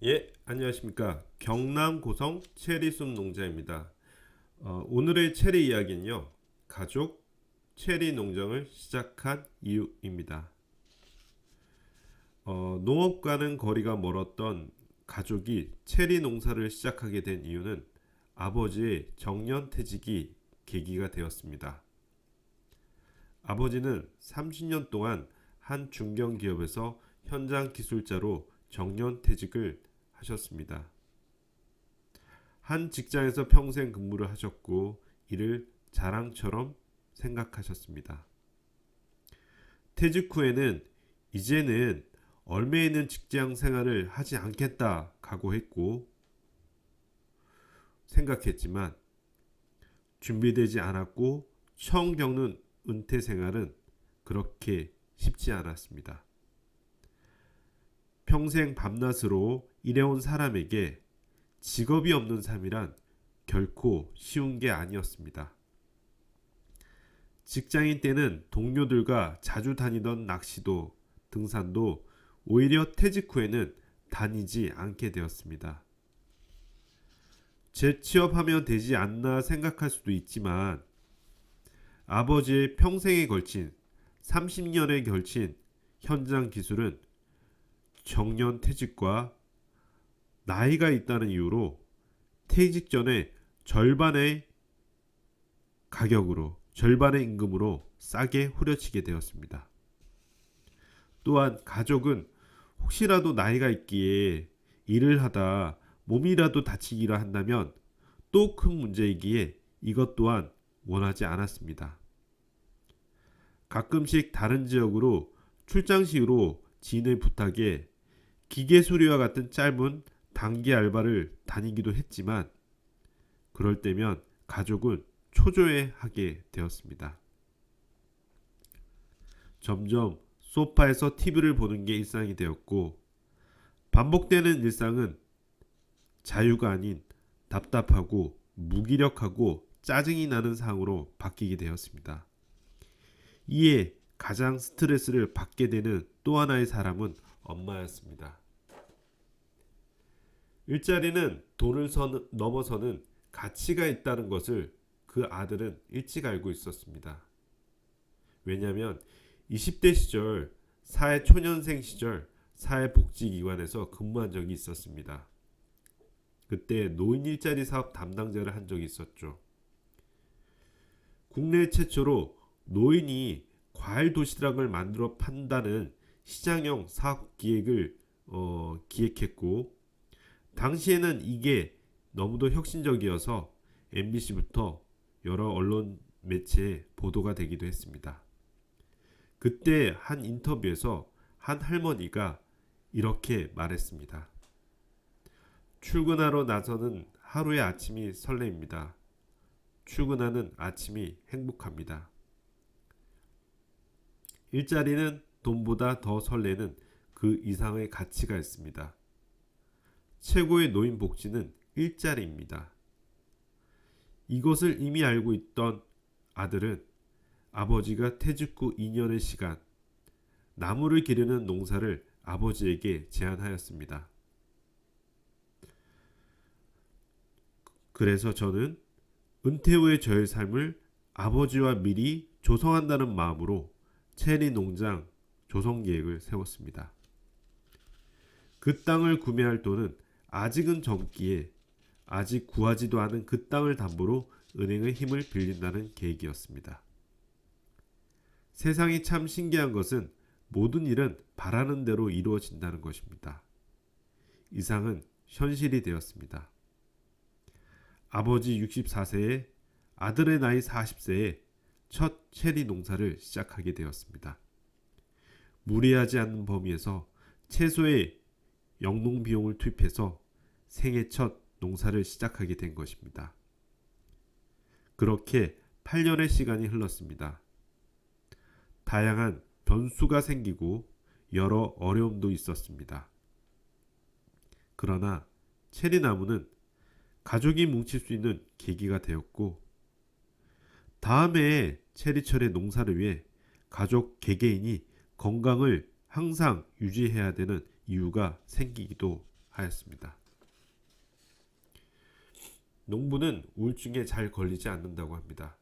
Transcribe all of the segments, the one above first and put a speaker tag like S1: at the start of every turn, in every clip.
S1: 예, 안녕하십니까. 경남 고성 체리숲 농장입니다. 오늘의 체리 이야기는요, 가족 체리 농장을 시작한 이유입니다. 농업과는 거리가 멀었던 가족이 체리 농사를 시작하게 된 이유는 아버지의 정년퇴직이 계기가 되었습니다. 아버지는 30년 동안 한 중견기업에서 현장 기술자로 정년퇴직을 하셨습니다. 한 직장에서 평생 근무를 하셨고 이를 자랑처럼 생각하셨습니다. 퇴직 후에는 이제는 얼마 있는 직장 생활을 하지 않겠다 각오했고 생각했지만 준비되지 않았고 처음 겪는 은퇴 생활은 그렇게 쉽지 않았습니다. 평생 밤낮으로 일해온 사람에게 직업이 없는 삶이란 결코 쉬운 게 아니었습니다. 직장인 때는 동료들과 자주 다니던 낚시도 등산도 오히려 퇴직 후에는 다니지 않게 되었습니다. 재취업하면 되지 않나 생각할 수도 있지만 아버지의 평생에 걸친 30년에 걸친 현장 기술은 정년 퇴직과 나이가 있다는 이유로 퇴직 전에 절반의 임금으로 싸게 후려치게 되었습니다. 또한 가족은 혹시라도 나이가 있기에 일을 하다 몸이라도 다치기라 한다면 또 큰 문제이기에 이것 또한 원하지 않았습니다. 가끔씩 다른 지역으로 출장식으로 지인의 부탁에 기계 수리와 같은 짧은 단기 알바를 다니기도 했지만 그럴 때면 가족은 초조해하게 되었습니다. 점점 소파에서 TV를 보는 게 일상이 되었고 반복되는 일상은 자유가 아닌 답답하고 무기력하고 짜증이 나는 상황으로 바뀌게 되었습니다. 이에 가장 스트레스를 받게 되는 또 하나의 사람은 엄마였습니다. 일자리는 돈을 넘어서는 가치가 있다는 것을 그 아들은 일찍 알고 있었습니다. 왜냐하면 20대 시절 사회초년생 시절 사회복지기관에서 근무한 적이 있었습니다. 그때 노인 일자리 사업 담당자를 한 적이 있었죠. 국내 최초로 노인이 과일 도시락을 만들어 판다는 시장형 사업 기획을 기획했고 당시에는 이게 너무도 혁신적이어서 MBC부터 여러 언론 매체에 보도가 되기도 했습니다. 그때 한 인터뷰에서 한 할머니가 이렇게 말했습니다. 출근하러 나서는 하루의 아침이 설레입니다. 출근하는 아침이 행복합니다. 일자리는 돈보다 더 설레는 그 이상의 가치가 있습니다. 최고의 노인 복지는 일자리입니다. 이것을 이미 알고 있던 아들은 아버지가 퇴직 후 2년의 시간 나무를 기르는 농사를 아버지에게 제안하였습니다. 그래서 저는 은퇴 후의 저의 삶을 아버지와 미리 조성한다는 마음으로 체리 농장 조성 계획을 세웠습니다. 그 땅을 구매할 돈은 아직은 젊기에 아직 구하지도 않은 그 땅을 담보로 은행의 힘을 빌린다는 계획이었습니다. 세상이 참 신기한 것은 모든 일은 바라는 대로 이루어진다는 것입니다. 이상은 현실이 되었습니다. 아버지 64세에 아들의 나이 40세에 첫 체리 농사를 시작하게 되었습니다. 무리하지 않는 범위에서 최소의 영농 비용을 투입해서 생애 첫 농사를 시작하게 된 것입니다. 그렇게 8년의 시간이 흘렀습니다. 다양한 변수가 생기고 여러 어려움도 있었습니다. 그러나 체리나무는 가족이 뭉칠 수 있는 계기가 되었고 다음해 체리철의 농사를 위해 가족 개개인이 건강을 항상 유지해야 되는 이유가 생기기도 하였습니다. 농부는 우울증에 잘 걸리지 않는다고 합니다.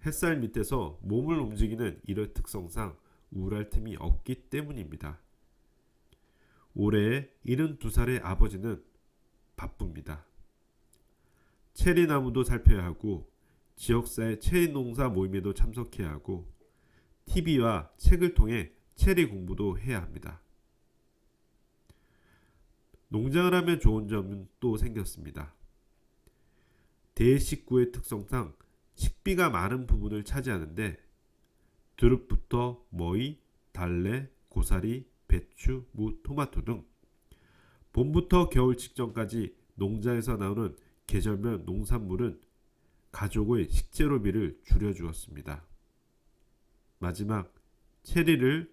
S1: 햇살 밑에서 몸을 움직이는 이런 특성상 우울할 틈이 없기 때문입니다. 올해 72살의 아버지는 바쁩니다. 체리나무도 살펴야 하고 지역사회 체리 농사 모임에도 참석해야 하고 TV와 책을 통해 체리 공부도 해야 합니다. 농장을 하면 좋은 점은 또 생겼습니다. 대식구의 특성상 식비가 많은 부분을 차지하는데 두릅부터 머위, 달래, 고사리, 배추, 무, 토마토 등 봄부터 겨울 직전까지 농장에서 나오는 계절별 농산물은 가족의 식재료비를 줄여주었습니다. 마지막 체리를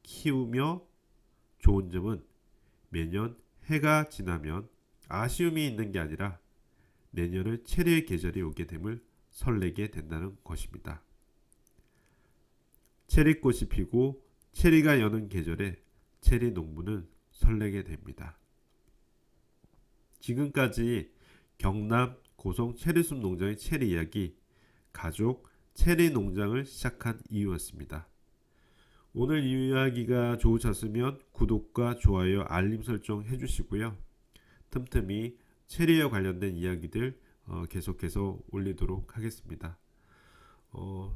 S1: 키우며 좋은 점은 매년 해가 지나면 아쉬움이 있는 게 아니라 내년의 체리의 계절이 오게 됨을 설레게 된다는 것입니다. 체리꽃이 피고 체리가 여는 계절에 체리 농부는 설레게 됩니다. 지금까지 경남 고성 체리숲 농장의 체리 이야기, 가족 체리 농장을 시작한 이유였습니다. 오늘 이 이야기가 좋으셨으면 구독과 좋아요, 알림 설정 해주시고요. 틈틈이 체리와 관련된 이야기들 계속해서 올리도록 하겠습니다.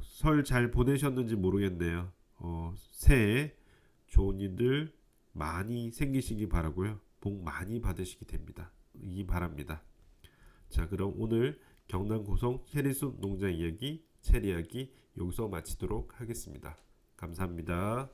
S1: 설 잘 보내셨는지 모르겠네요. 새해 좋은 일들 많이 생기시기 바라고요. 복 많이 받으시기 바랍니다. 자, 그럼 오늘 경남 고성 체리숲 농장 이야기, 체리 이야기 여기서 마치도록 하겠습니다. 감사합니다.